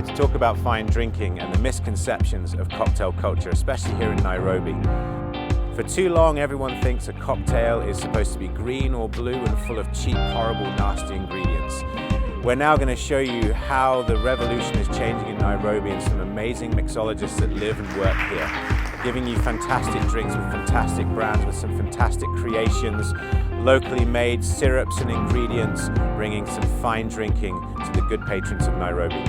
here to talk about fine drinking and the misconceptions of cocktail culture, especially here in Nairobi. For too long, everyone thinks a cocktail is supposed to be green or blue and full of cheap, horrible, nasty ingredients. We're now going to show you how the revolution is changing in Nairobi and some amazing mixologists that live and work here, giving you fantastic drinks with fantastic brands, with some fantastic creations, locally made syrups and ingredients, bringing some fine drinking to the good patrons of Nairobi.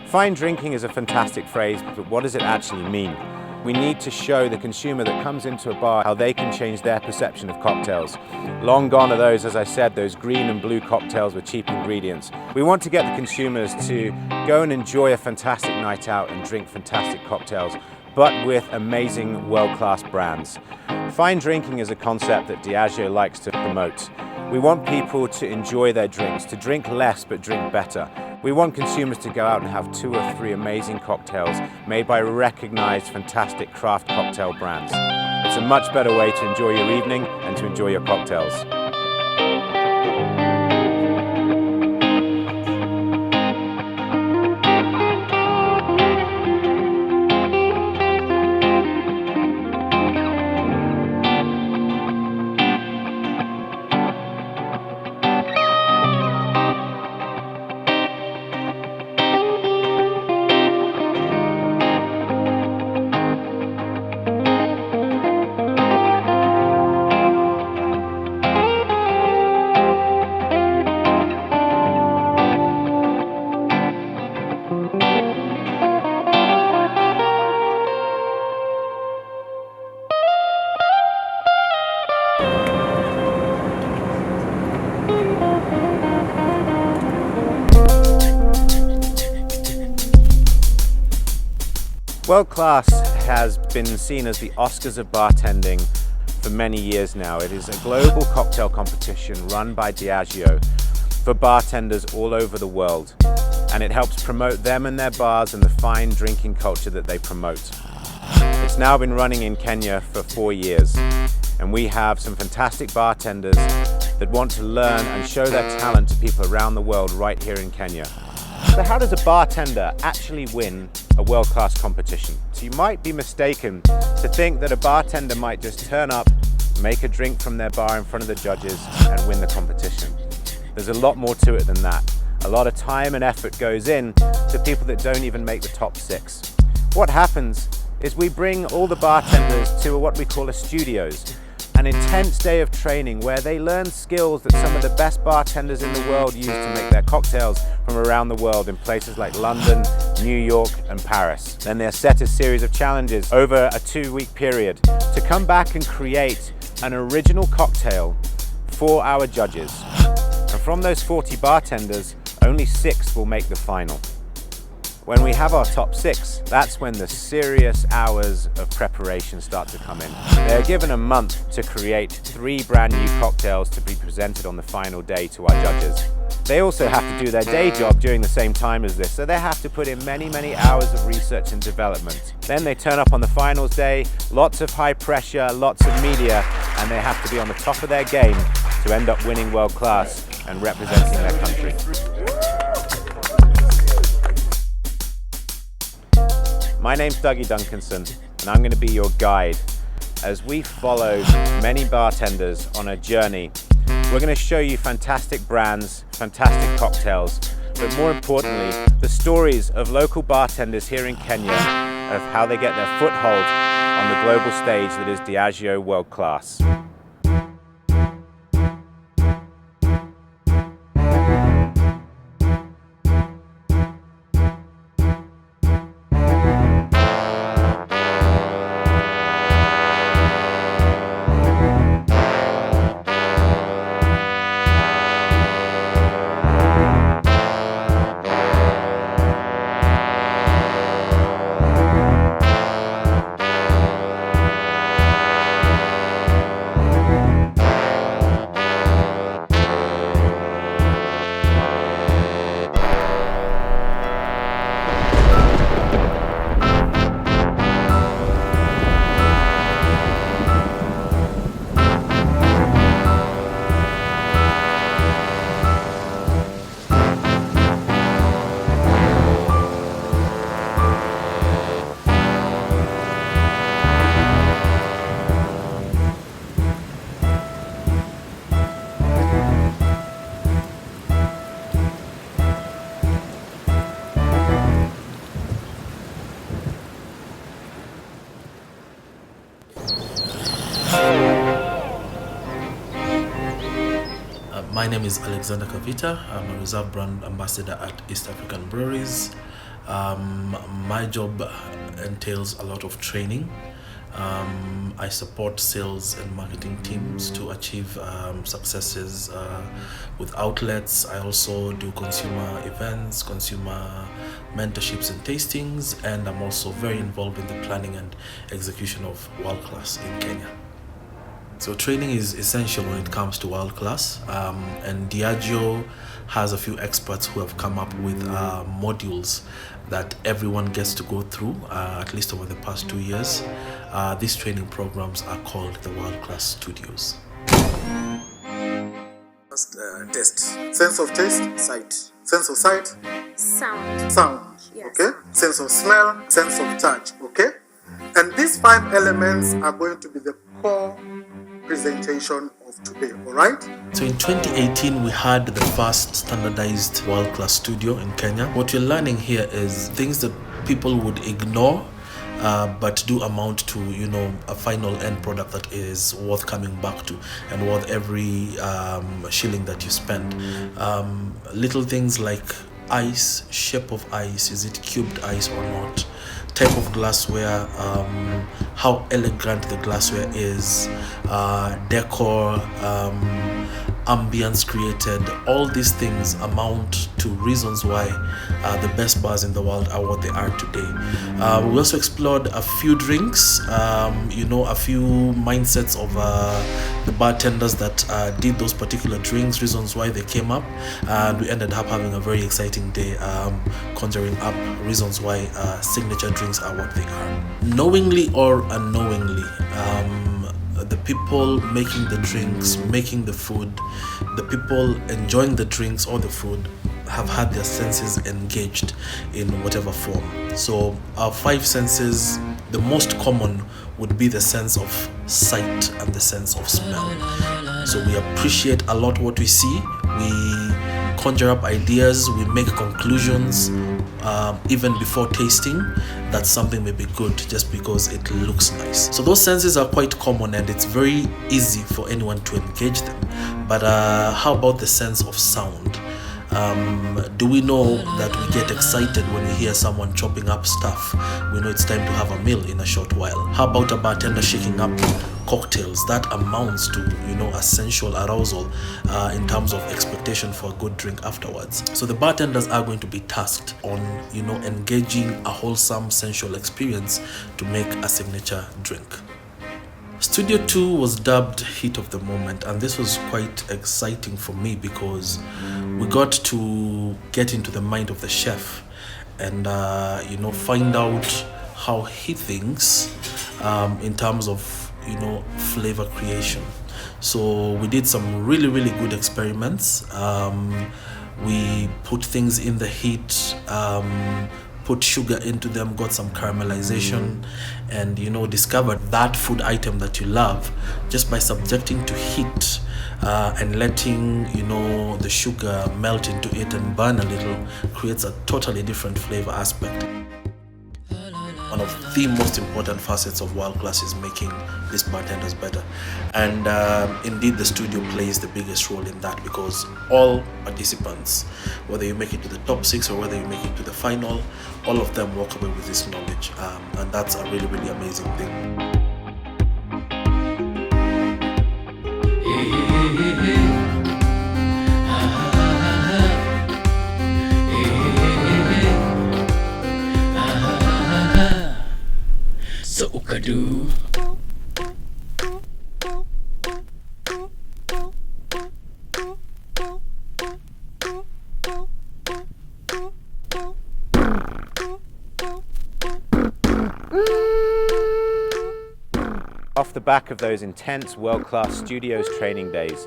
Fine drinking is a fantastic phrase, but what does it actually mean? We need to show the consumer that comes into a bar how they can change their perception of cocktails. Long gone are those, as I said, those green and blue cocktails with cheap ingredients. We want to get the consumers to go and enjoy a fantastic night out and drink fantastic cocktails, but with amazing world-class brands. Fine drinking is a concept that Diageo likes to promote. We want people to enjoy their drinks, to drink less but drink better. We want consumers to go out and have 2 or 3 amazing cocktails made by recognized fantastic craft cocktail brands. It's a much better way to enjoy your evening and to enjoy your cocktails. World Class has been seen as the Oscars of bartending for many years now. It is a global cocktail competition run by Diageo for bartenders all over the world, and it helps promote them and their bars and the fine drinking culture that they promote. It's now been running in Kenya for 4 years, and we have some fantastic bartenders that want to learn and show their talent to people around the world right here in Kenya. So how does a bartender actually win a world-class competition? So you might be mistaken to think that a bartender might just turn up, make a drink from their bar in front of the judges and win the competition. There's a lot more to it than that. A lot of time and effort goes in to people that don't even make the top 6. What happens is we bring all the bartenders to what we call a studios, an intense day of training where they learn skills that some of the best bartenders in the world use to make their cocktails from around the world in places like London, New York and Paris. Then they're set a series of challenges over a 2-week period to come back and create an original cocktail for our judges. And from those 40 bartenders, only 6 will make the final. When we have our top 6, that's when the serious hours of preparation start to come in. They're given a month to create 3 brand new cocktails to be presented on the final day to our judges. They also have to do their day job during the same time as this, so they have to put in many, many hours of research and development. Then they turn up on the finals day, lots of high pressure, lots of media, and they have to be on the top of their game to end up winning World Class and representing their country. My name's Dougie Duncanson, and I'm going to be your guide as we follow many bartenders on a journey. We're going to show you fantastic brands, fantastic cocktails, but more importantly, the stories of local bartenders here in Kenya of how they get their foothold on the global stage that is Diageo World Class. My name is Alexander Kavita. I'm a Reserve Brand Ambassador at East African Breweries. My job entails a lot of training. I support sales and marketing teams to achieve successes with outlets. I also do consumer events, consumer mentorships and tastings, and I'm also very involved in the planning and execution of World Class in Kenya. So training is essential when it comes to World Class, and Diageo has a few experts who have come up with modules that everyone gets to go through, at least over the past 2 years. These training programs are called the World Class Studios. First, taste. Sense of taste, sight. Sense of sight, Sound. sound. Yes. Okay. Sense of smell, sense of touch. Okay. And these 5 elements are going to be the core presentation of today. All right. So in 2018, we had the first standardized World Class studio in Kenya. What we're learning here is things that people would ignore, but do amount to, a final end product that is worth coming back to and worth every shilling that you spend. Little things like ice, shape of ice, is it cubed ice or not? Type of glassware, how elegant the glassware is, decor, ambience created. All these things amount to reasons why the best bars in the world are what they are today. We also explored a few drinks, a few mindsets of the bartenders that did those particular drinks, reasons why they came up, and we ended up having a very exciting day, conjuring up reasons why signature drinks are what they are. Knowingly or unknowingly, the people making the drinks, making the food, the people enjoying the drinks or the food have had their senses engaged in whatever form. So our 5 senses, the most common would be the sense of sight and the sense of smell. So we appreciate a lot what we see. We conjure up ideas, we make conclusions, even before tasting that something may be good just because it looks nice. So those senses are quite common and it's very easy for anyone to engage them. But how about the sense of sound? Do we know that we get excited when we hear someone chopping up stuff? We know it's time to have a meal in a short while. How about a bartender shaking up cocktails? That amounts to, a sensual arousal in terms of expectation for a good drink afterwards. So the bartenders are going to be tasked on, engaging a wholesome sensual experience to make a signature drink. Studio 2 was dubbed Heat of the Moment, and this was quite exciting for me because we got to get into the mind of the chef and, find out how he thinks in terms of, flavor creation. So we did some really, really good experiments. We put things in the heat, put sugar into them, got some caramelization, and discovered that food item that you love just by subjecting to heat and letting the sugar melt into it and burn a little creates a totally different flavor aspect. One of the most important facets of World Class is making these bartenders better, and indeed the studio plays the biggest role in that because all participants, whether you make it to the top 6 or whether you make it to the final, all of them walk away with this knowledge, and that's a really, really amazing thing. So ukadu. Off the back of those intense world-class studios training days,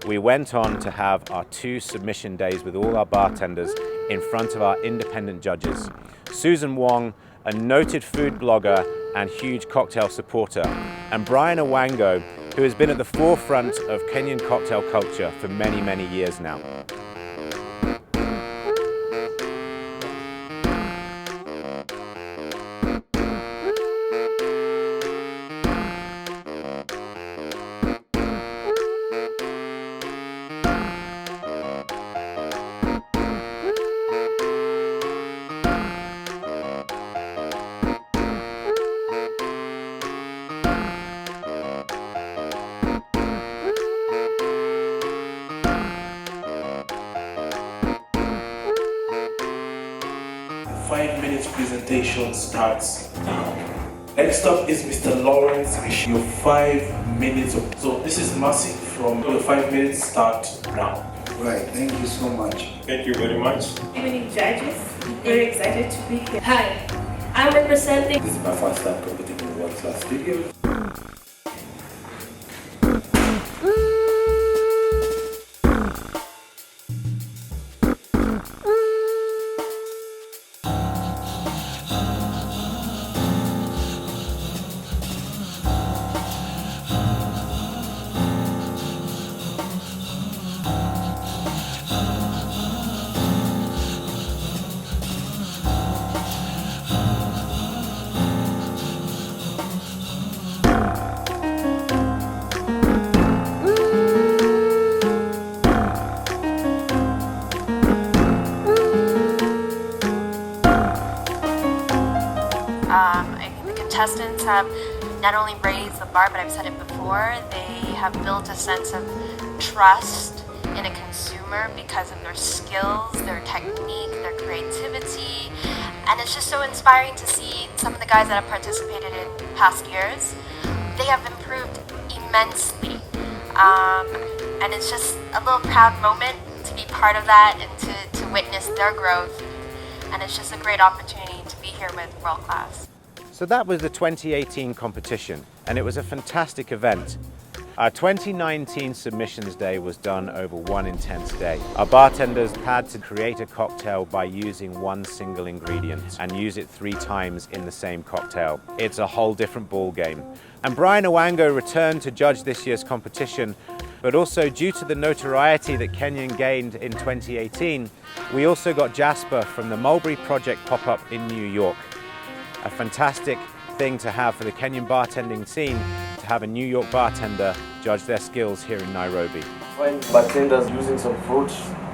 we went on to have our 2 submission days with all our bartenders in front of our independent judges. Susan Wong, a noted food blogger and huge cocktail supporter, and Brian Awango, who has been at the forefront of Kenyan cocktail culture for many, many years now. presentation starts now. Next up is Mr. Lawrence with your 5 minutes. So this is Mercy from your 5 minutes start now. Right, thank you so much. Thank you very much. Good evening, judges. Very excited to be here. Hi, I'm representing. This is my first time competing in the World Class Studio. I think the contestants have not only raised the bar, but I've said it before, they have built a sense of trust in a consumer because of their skills, their technique, their creativity, and it's just so inspiring to see some of the guys that have participated in past years. They have improved immensely, and it's just a little proud moment to be part of that and to witness their growth, and it's just a great opportunity to be here with World Class. So that was the 2018 competition, and it was a fantastic event. Our 2019 Submissions Day was done over one intense day. Our bartenders had to create a cocktail by using one single ingredient and use it 3 times in the same cocktail. It's a whole different ball game. And Brian Owango returned to judge this year's competition, but also due to the notoriety that Kenyan gained in 2018, we also got Jasper from the Mulberry Project pop-up in New York. A fantastic thing to have for the Kenyan bartending scene, to have a New York bartender judge their skills here in Nairobi. When bartenders using some fruit,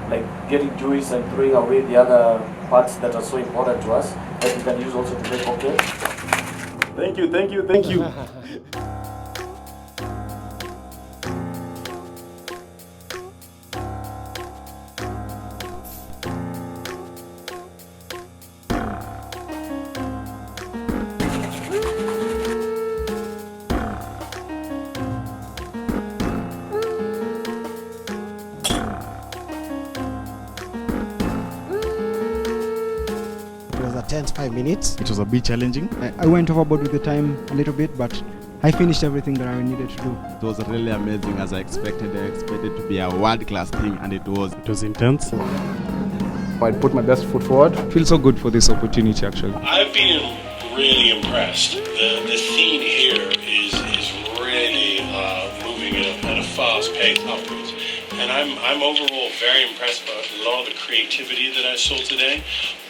like getting juice and throwing away the other parts that are so important to us, that we can use also to make cocktails. Thank you, thank you, thank you. It was a tense 5 minutes. It was a bit challenging. I went overboard with the time a little bit, but I finished everything that I needed to do. It was really amazing as I expected. I expected it to be a world-class thing, and it was. It was intense. I put my best foot forward. I feel so good for this opportunity, actually. I've been really impressed. The scene here is really moving at a fast pace upwards. And I'm overall very impressed by a lot of the creativity that I saw today,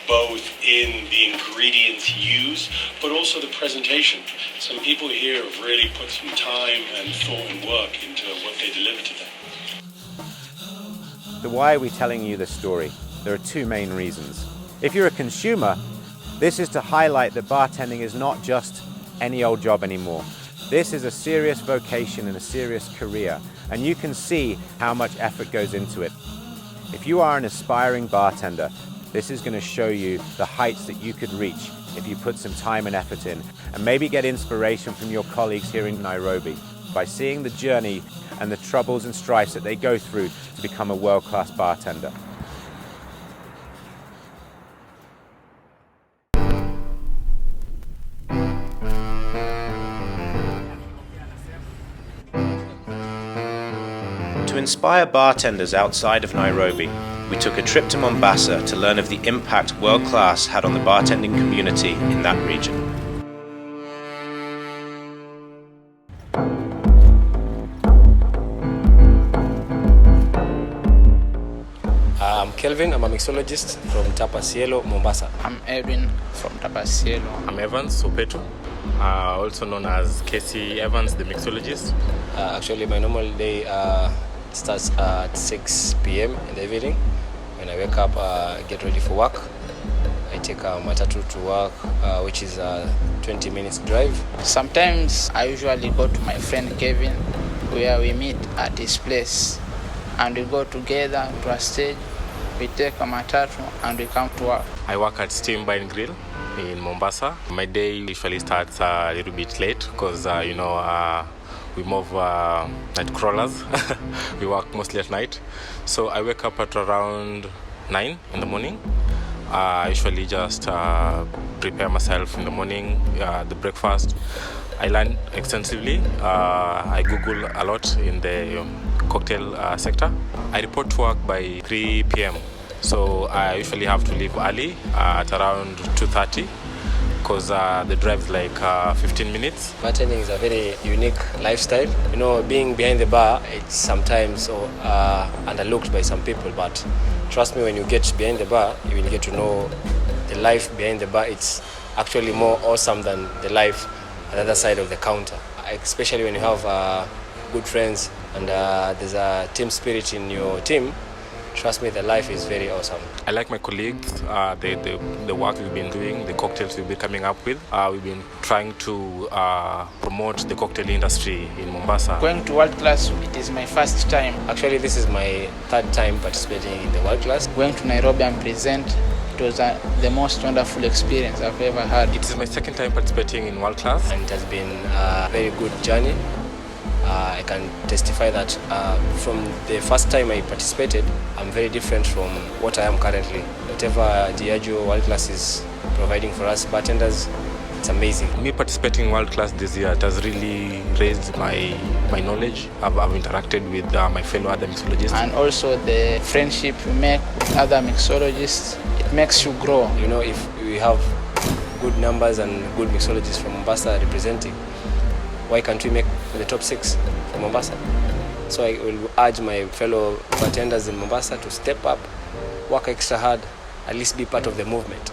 both in the ingredients used, but also the presentation. Some people here have really put some time and thought and work into what they delivered today. So why are we telling you this story? There are 2 main reasons. If you're a consumer, this is to highlight that bartending is not just any old job anymore. This is a serious vocation and a serious career, and you can see how much effort goes into it. If you are an aspiring bartender, this is going to show you the heights that you could reach if you put some time and effort in, and maybe get inspiration from your colleagues here in Nairobi by seeing the journey and the troubles and strifes that they go through to become a world-class bartender. To inspire bartenders outside of Nairobi, we took a trip to Mombasa to learn of the impact World Class had on the bartending community in that region. I'm Kelvin, I'm a mixologist from Tapasielo, Mombasa. I'm Edwin from Tapasielo. I'm Evans Sopeto, also known as Casey Evans, the mixologist. Actually, my normal day starts at 6 p.m. in the evening. When I wake up, get ready for work. I take a matatu to work, which is a 20 minutes drive. Sometimes I usually go to my friend Kevin, where we meet at his place, and we go together to a stage. We take a matatu and we come to work. I work at Steam Bar and Grill. in Mombasa. My day usually starts a little bit late because, we move night crawlers. We work mostly at night. So I wake up at around 9 in the morning. I usually just prepare myself in the morning, the breakfast. I learn extensively. I Google a lot in the cocktail sector. I report to work by 3 p.m. So I usually have to leave early at around 2:30 because the drive is like 15 minutes. Bartending is a very unique lifestyle. Being behind the bar, it's sometimes underlooked by some people, but trust me, when you get behind the bar, you will get to know the life behind the bar. It's actually more awesome than the life on the other side of the counter, especially when you have good friends and there's a team spirit in your team. Trust me, the life is very awesome. I like my colleagues, the work we've been doing, the cocktails we've been coming up with. We've been trying to promote the cocktail industry in Mombasa. Going to World Class, it is my first time. Actually, this is my third time participating in the World Class. Going to Nairobi and present, it was the most wonderful experience I've ever had. It is my second time participating in World Class. And it has been a very good journey. I can testify that from the first time I participated, I'm very different from what I am currently. Whatever Diageo World Class is providing for us bartenders, it's amazing. Me participating in World Class this year, it has really raised my knowledge. I've interacted with my fellow other mixologists. And also the friendship you make with other mixologists, it makes you grow. If we have good numbers and good mixologists from Mombasa representing, why can't we make the top 6 from Mombasa? So I will urge my fellow bartenders in Mombasa to step up, work extra hard, at least be part of the movement.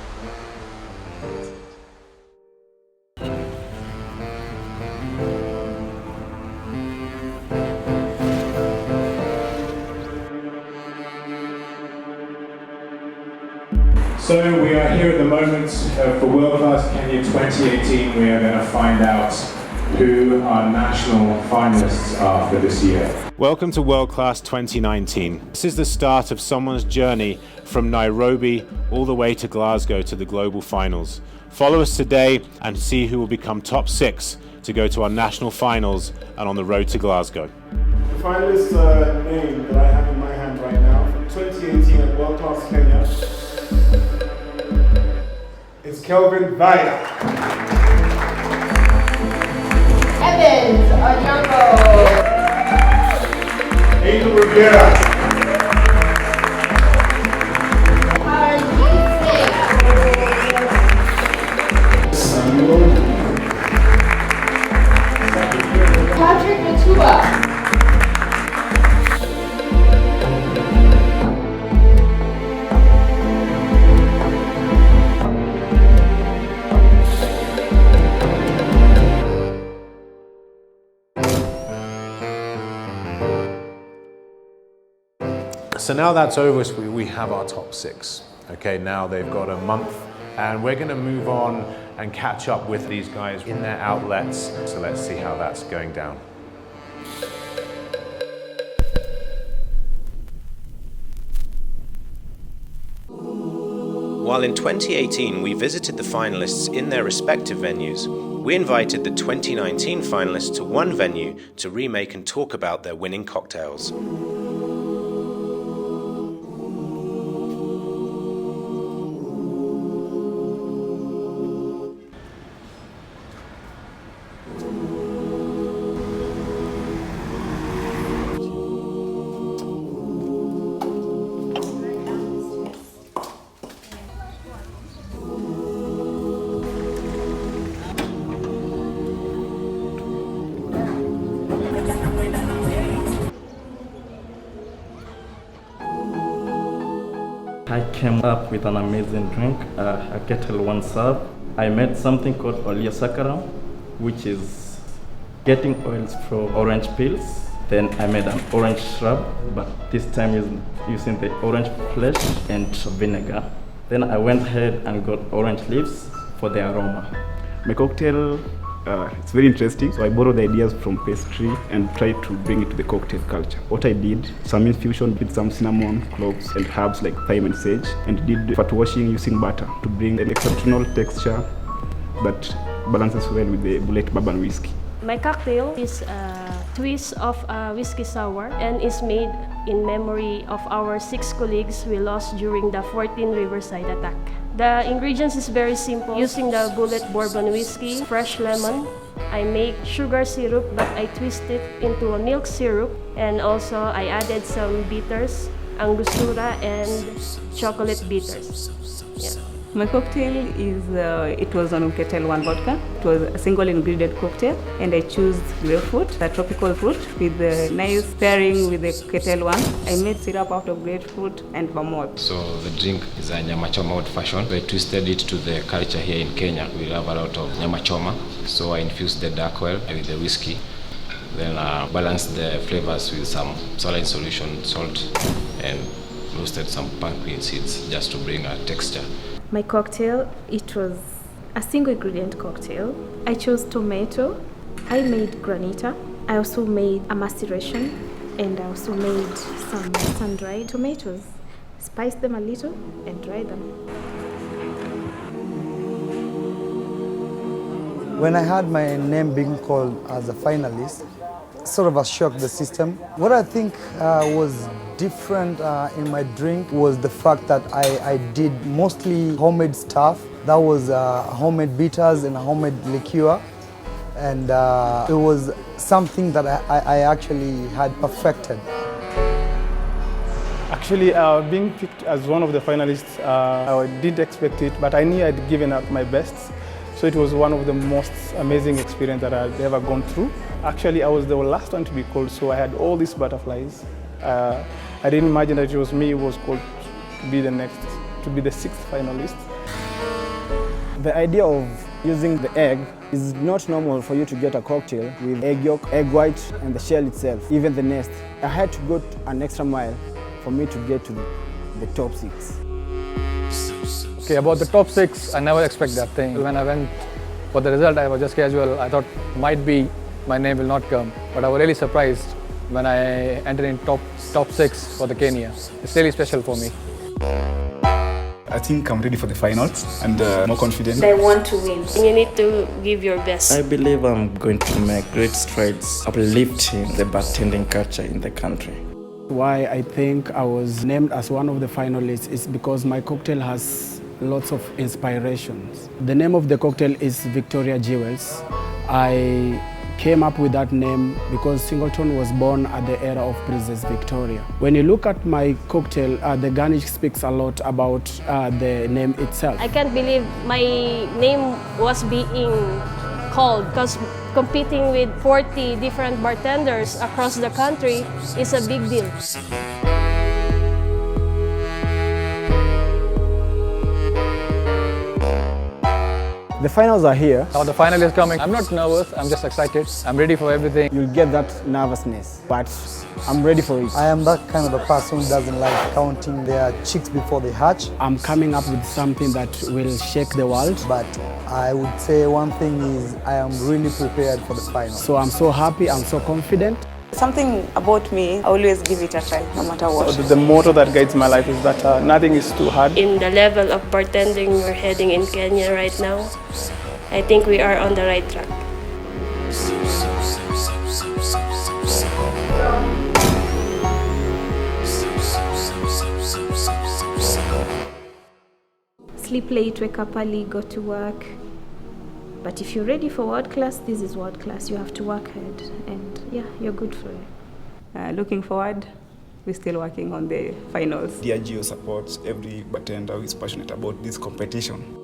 So we are here at the moment for World Class Kenya 2018. We are going to find out who our national finalists are for this year. Welcome to World Class 2019. This is the start of someone's journey from Nairobi all the way to Glasgow to the global finals. Follow us today and see who will become top 6 to go to our national finals and on the road to Glasgow. The finalist name that I have in my hand right now for 2018 at World Class Kenya is Kelvin Vaya. Evans Onyango. Angel Rivera. Samuel. Patrick Matua. So now that's over, so we have our top 6. Okay, now they've got a month and we're going to move on and catch up with these guys in their outlets. So let's see how that's going down. While in 2018 we visited the finalists in their respective venues, we invited the 2019 finalists to one venue to remake and talk about their winning cocktails. I came up with an amazing drink, a kettle one serve. I made something called Olio Sakaram, which is getting oils from orange peels. Then I made an orange shrub, but this time using the orange flesh and vinegar. Then I went ahead and got orange leaves for the aroma. My cocktail It's very interesting. So I borrowed the ideas from pastry and tried to bring it to the cocktail culture. What I did, some infusion with some cinnamon, cloves, and herbs like thyme and sage, and did fat washing using butter to bring an exceptional texture that balances well with the bullet bourbon whiskey. My cocktail is a twist of a whiskey sour and is made in memory of our 6 colleagues we lost during the 14 Riverside attack. The ingredients is very simple. Using the bullet bourbon whiskey, fresh lemon, I make sugar syrup but I twist it into a milk syrup, and also I added some bitters, angostura and chocolate bitters. Yeah. My cocktail is, it was on Ketel 1 vodka. It was a single ingredient cocktail, and I chose grapefruit, a tropical fruit, with a nice pairing with the Ketel 1. I made syrup out of grapefruit and vermouth. So the drink is a nyama choma old fashion. I twisted it to the culture here in Kenya. We have a lot of nyama choma. So I infused the dark oil with the whiskey. Then balanced the flavors with some saline solution, salt, and roasted some pumpkin seeds just to bring a texture. My cocktail, it was a single ingredient cocktail. I chose tomato, I made granita, I also made a maceration, and I also made some sun-dried tomatoes. Spiced them a little and dried them. When I had my name being called as a finalist, sort of a shock the system. What I think was different in my drink was the fact that I did mostly homemade stuff. That was homemade bitters and homemade liqueur, and it was something that I actually had perfected. Actually, being picked as one of the finalists, I didn't expect it, but I knew I'd given up my best. So it was one of the most amazing experiences that I'd ever gone through. Actually, I was the last one to be called, so I had all these butterflies. I didn't imagine that it was me who was called to be the next, to be the 6th finalist. The idea of using the egg is not normal for you to get a cocktail with egg yolk, egg white, and the shell itself, even the nest. I had to go an extra mile for me to get to the top 6. Okay, about the top 6, I never expect that thing. When I went for the result, I was just casual. I thought might be my name will not come, but I was really surprised when I entered in top 6 for the Kenya. It's really special for me. I think I'm ready for the finals and more confident. I want to win. You need to give your best. I believe I'm going to make great strides uplifting the bartending culture in the country. Why I think I was named as one of the finalists is because my cocktail has lots of inspirations. The name of the cocktail is Victoria Jewels. I came up with that name because Singleton was born at the era of Princess Victoria. When you look at my cocktail, the garnish speaks a lot about the name itself. I can't believe my name was being called, because competing with 40 different bartenders across the country is a big deal. The finals are here. Now the final is coming. I'm not nervous, I'm just excited. I'm ready for everything. You'll get that nervousness, but I'm ready for it. I am that kind of a person who doesn't like counting their chicks before they hatch. I'm coming up with something that will shake the world. But I would say one thing is I am really prepared for the final. So I'm so happy, I'm so confident. Something about me, I always give it a try, no matter what. The motto that guides my life is that nothing is too hard. In the level of bartending we're heading in Kenya right now, I think we are on the right track. Sleep late, wake up early, go to work. But if you're ready for world class, this is world class. You have to work hard, and yeah, you're good for it. Looking forward, we're still working on the finals. Diageo supports every bartender who is passionate about this competition.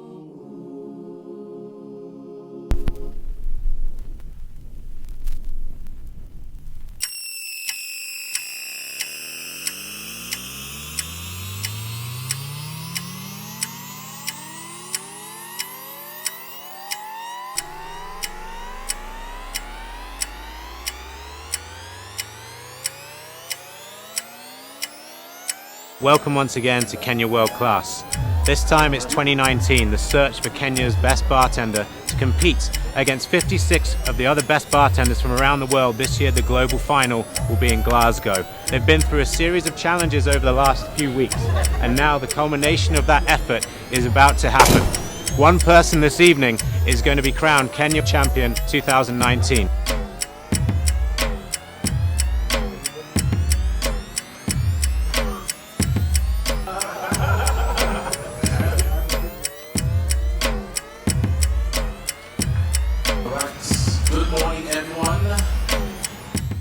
Welcome once again to Kenya World Class. This time it's 2019, the search for Kenya's best bartender to compete against 56 of the other best bartenders from around the world. This year the global final will be in Glasgow. They've been through a series of challenges over the last few weeks, and now the culmination of that effort is about to happen. One person this evening is going to be crowned Kenya Champion 2019.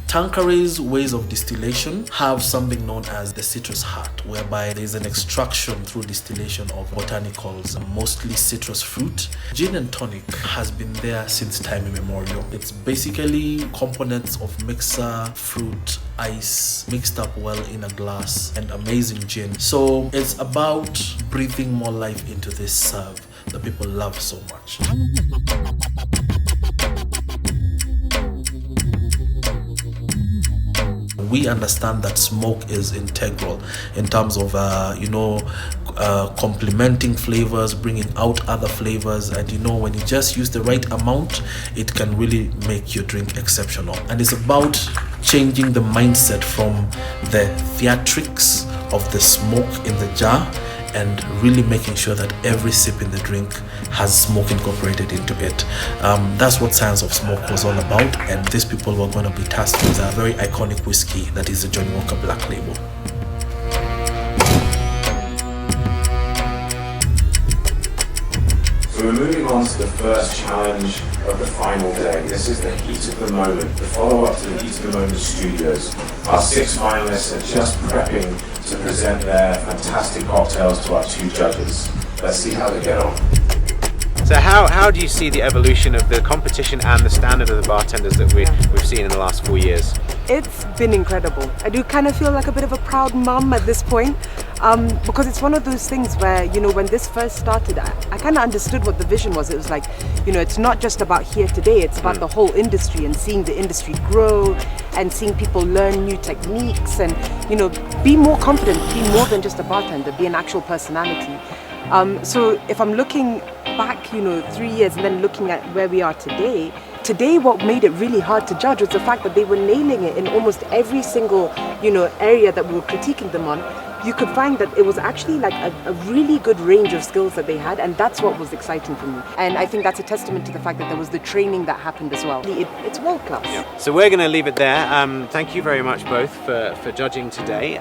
Tanqueray's ways of distillation have something known as the citrus heart, whereby there is an extraction through distillation of botanicals, mostly citrus fruit. Gin and tonic has been there since time immemorial. It's basically components of mixer, fruit, ice, mixed up well in a glass, and amazing gin. So it's about breathing more life into this serve that people love so much. We understand that smoke is integral in terms of, complementing flavors, bringing out other flavors, and when you just use the right amount, it can really make your drink exceptional. And it's about changing the mindset from the theatrics of the smoke in the jar and really making sure that every sip in the drink has smoke incorporated into it. That's what Science of Smoke was all about, and these people were going to be tasked with a very iconic whiskey that is the Johnny Walker Black Label. So we're moving on to the first challenge of the final day. This is the heat of the moment, the follow-up to the Heat of the Moment studios. Our 6 finalists are just prepping to present their fantastic cocktails to our 2 judges. Let's see how they get on. So how do you see the evolution of the competition and the standard of the bartenders that we've seen in the last 4 years? It's been incredible. I do kind of feel like a bit of a proud mum at this point, because it's one of those things where, when this first started, I kind of understood what the vision was. It was like, it's not just about here today, it's about the whole industry and seeing the industry grow and seeing people learn new techniques and, be more confident, be more than just a bartender, be an actual personality. So if I'm looking back, 3 years and then looking at where we are today, what made it really hard to judge was the fact that they were nailing it in almost every single, area that we were critiquing them on. You could find that it was actually like a really good range of skills that they had, and that's what was exciting for me. And I think that's a testament to the fact that there was the training that happened as well. It's world class. Yeah. So we're going to leave it there. Thank you very much both for judging today.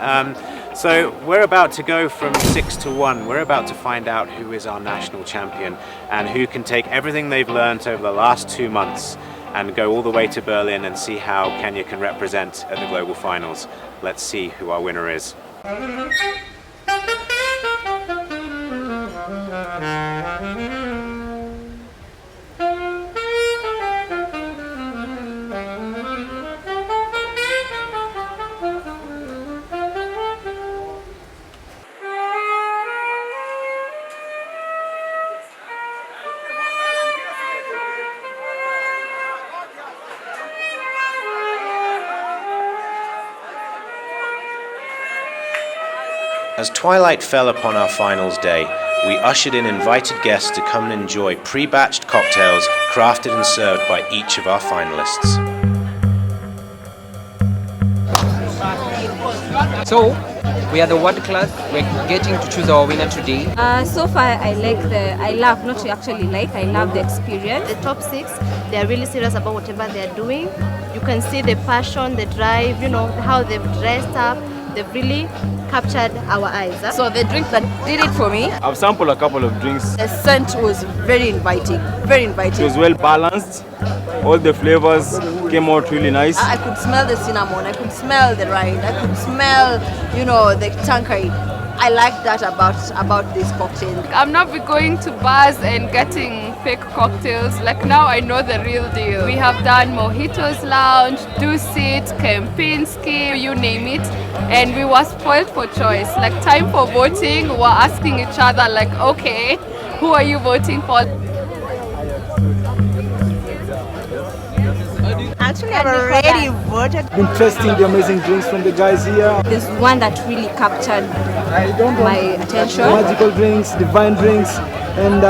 So we're about to go from 6 to 1. We're about to find out who is our national champion and who can take everything they've learned over the last 2 months and go all the way to Berlin and see how Kenya can represent at the global finals. Let's see who our winner is. As twilight fell upon our finals day, we ushered in invited guests to come and enjoy pre-batched cocktails crafted and served by each of our finalists. So, we are the World Class. We're getting to choose our winner today. So far, I love the experience. The top 6, they are really serious about whatever they are doing. You can see the passion, the drive, how they've dressed up. They've really captured our eyes. So the drink that did it for me, I've sampled a couple of drinks. The scent was very inviting, very inviting. It was well balanced. All the flavors came out really nice. I could smell the cinnamon, I could smell the rind, I could smell, the Tanqueray. I like that about this cocktail. I'm not be going to bars and getting fake cocktails. Like now I know the real deal. We have done Mojitos Lounge, Dusit, Kempinski, you name it. And we were spoiled for choice. Like time for voting, we're asking each other like, okay, who are you voting for? Actually, I've already voted. Been tasting the amazing drinks from the guys here. There's one that really captured my attention. Magical drinks, divine drinks, and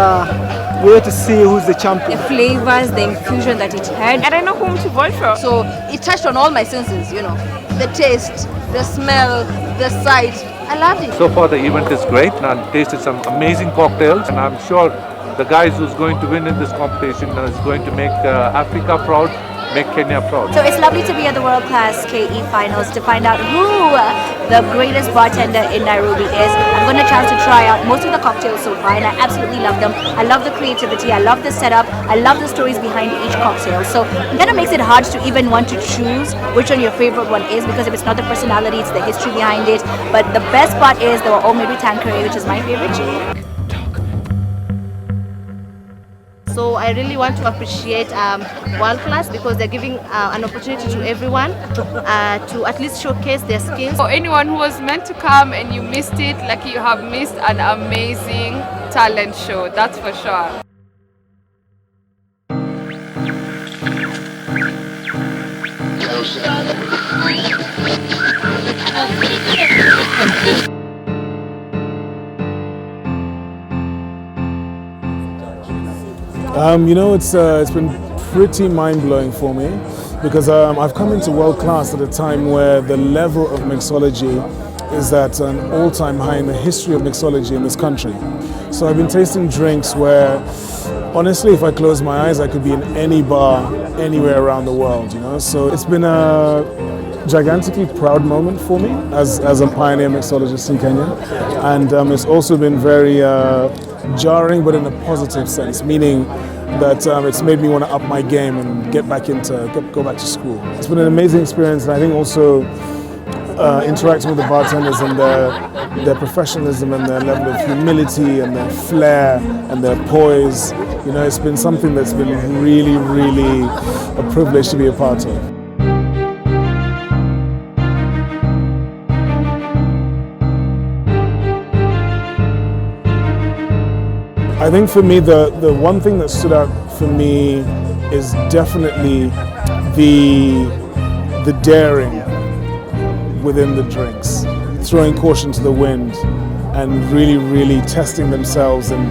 we're to see who's the champion. The flavors, the infusion that it had. I don't know whom to vote for. So it touched on all my senses, you know. The taste, the smell, the sight. I loved it. So far the event is great, and I've tasted some amazing cocktails, and I'm sure the guys who's going to win in this competition is going to make Africa proud, make Kenya proud. So it's lovely to be at the World Class KE Finals to find out who the greatest bartender in Nairobi is. I've gotten a chance to try out most of the cocktails so far, and I absolutely love them. I love the creativity, I love the setup, I love the stories behind each cocktail. So it kind of makes it hard to even want to choose which one your favorite one is, because if it's not the personality, it's the history behind it. But the best part is they were all made with Tanqueray, which is my favorite drink. So I really want to appreciate World Class because they're giving an opportunity to everyone to at least showcase their skills. For anyone who was meant to come and you missed it, like you have missed an amazing talent show, that's for sure. It's been pretty mind-blowing for me because I've come into World Class at a time where the level of mixology is at an all-time high in the history of mixology in this country. So I've been tasting drinks where, honestly, if I close my eyes, I could be in any bar anywhere around the world, you know? So it's been a gigantically proud moment for me as a pioneer mixologist in Kenya. And it's also been very jarring, but in a positive sense, meaning that it's made me want to up my game and go back to school. It's been an amazing experience, and I think also interacting with the bartenders and their professionalism and their level of humility and their flair and their poise, you know, it's been something that's been really, really a privilege to be a part of. I think for me, the one thing that stood out for me is definitely the daring within the drinks, throwing caution to the wind and really, really testing themselves and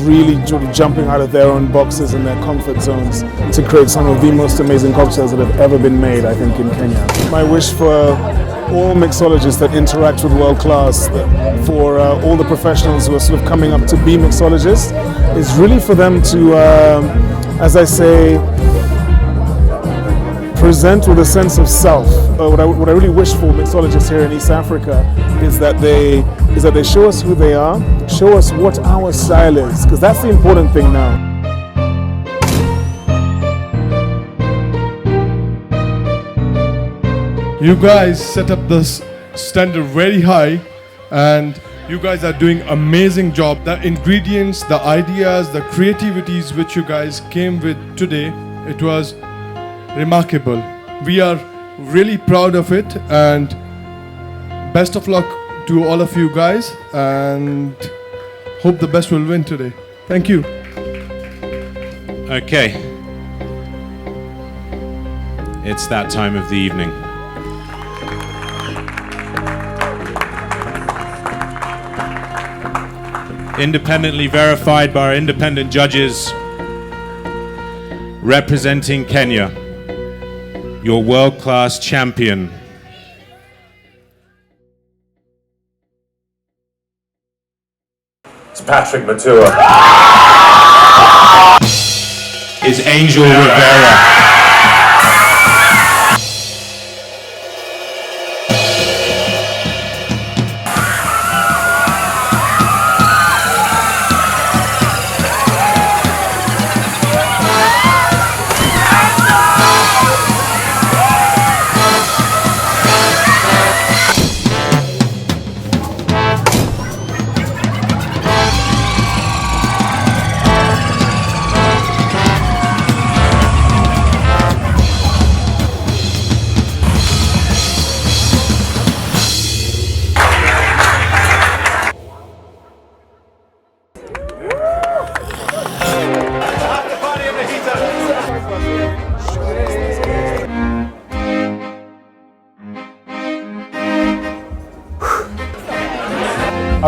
really sort of jumping out of their own boxes and their comfort zones to create some of the most amazing cocktails that have ever been made, I think, in Kenya. My wish for all mixologists that interact with World Class, for all the professionals who are sort of coming up to be mixologists, is really for them to, as I say, present with a sense of self. What I really wish for mixologists here in East Africa is that they show us who they are, show us what our style is, because that's the important thing now. You guys set up this standard very high, and you guys are doing amazing job. The ingredients, the ideas, the creativities which you guys came with today, it was remarkable. We are really proud of it, and best of luck to all of you guys, and hope the best will win today. Thank you. Okay. It's that time of the evening. Independently verified by our independent judges, representing Kenya, your world-class champion, it's Patrick Matua, is Angel Rivera.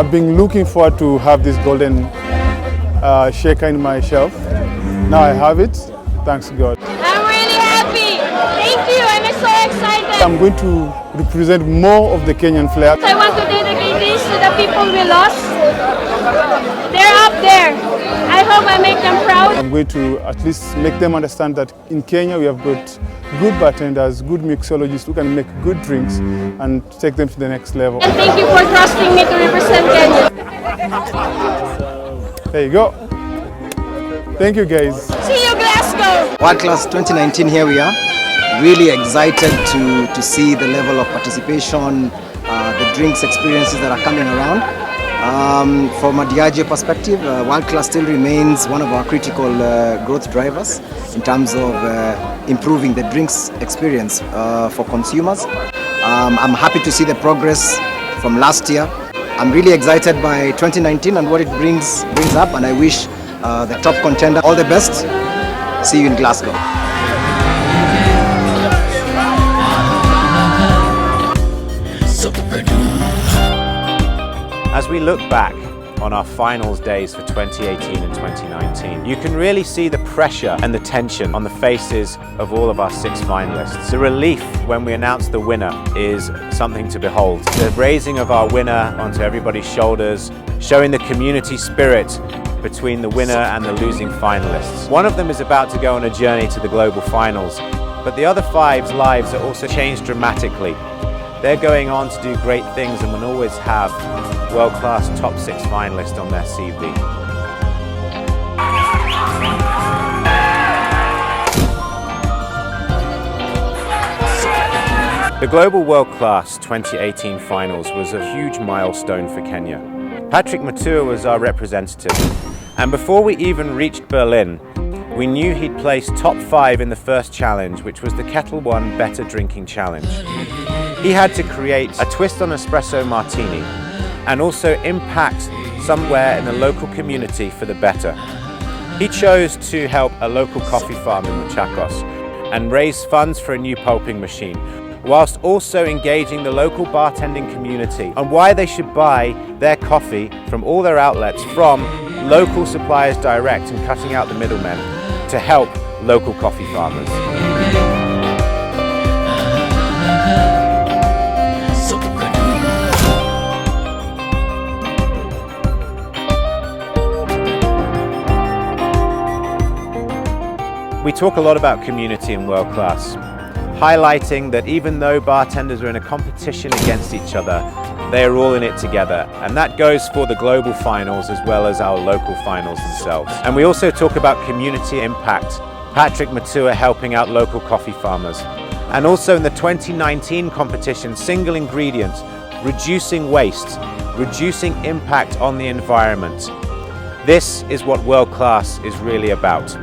I've been looking forward to have this golden shaker in my shelf. Now I have it, thanks God. I'm really happy. Thank you, I'm so excited. I'm going to represent more of the Kenyan flair. I want to dedicate this to the people we lost. They're up there. I hope I make them proud. I'm going to at least make them understand that in Kenya we have got good bartenders, good mixologists who can make good drinks and take them to the next level. And thank you for trusting me to represent Kenya. There you go. Thank you guys. See you Glasgow. World Class 2019, here we are. Really excited to see the level of participation, the drinks experiences that are coming around. From a Diageo perspective, World Class still remains one of our critical growth drivers in terms of improving the drinks experience for consumers. I'm happy to see the progress from last year. I'm really excited by 2019 and what it brings up, and I wish the top contender all the best. See you in Glasgow. As we look back on our finals days for 2018 and 2019, you can really see the pressure and the tension on the faces of all of our 6 finalists. The relief when we announce the winner is something to behold. The raising of our winner onto everybody's shoulders, showing the community spirit between the winner and the losing finalists. One of them is about to go on a journey to the global finals, but the other 5's lives are also changed dramatically. They're going on to do great things and will always have world-class top 6 finalists on their CV. The Global World Class 2018 Finals was a huge milestone for Kenya. Patrick Matua was our representative, and before we even reached Berlin, we knew he'd placed top 5 in the first challenge, which was the Kettle One Better Drinking Challenge. He had to create a twist on espresso martini and also impact somewhere in the local community for the better. He chose to help a local coffee farm in Machakos and raise funds for a new pulping machine, whilst also engaging the local bartending community on why they should buy their coffee from all their outlets from local suppliers direct and cutting out the middlemen to help local coffee farmers. We talk a lot about community in World Class, highlighting that even though bartenders are in a competition against each other, they are all in it together. And that goes for the global finals as well as our local finals themselves. And we also talk about community impact, Patrick Matua helping out local coffee farmers. And also in the 2019 competition, single ingredient, reducing waste, reducing impact on the environment. This is what World Class is really about.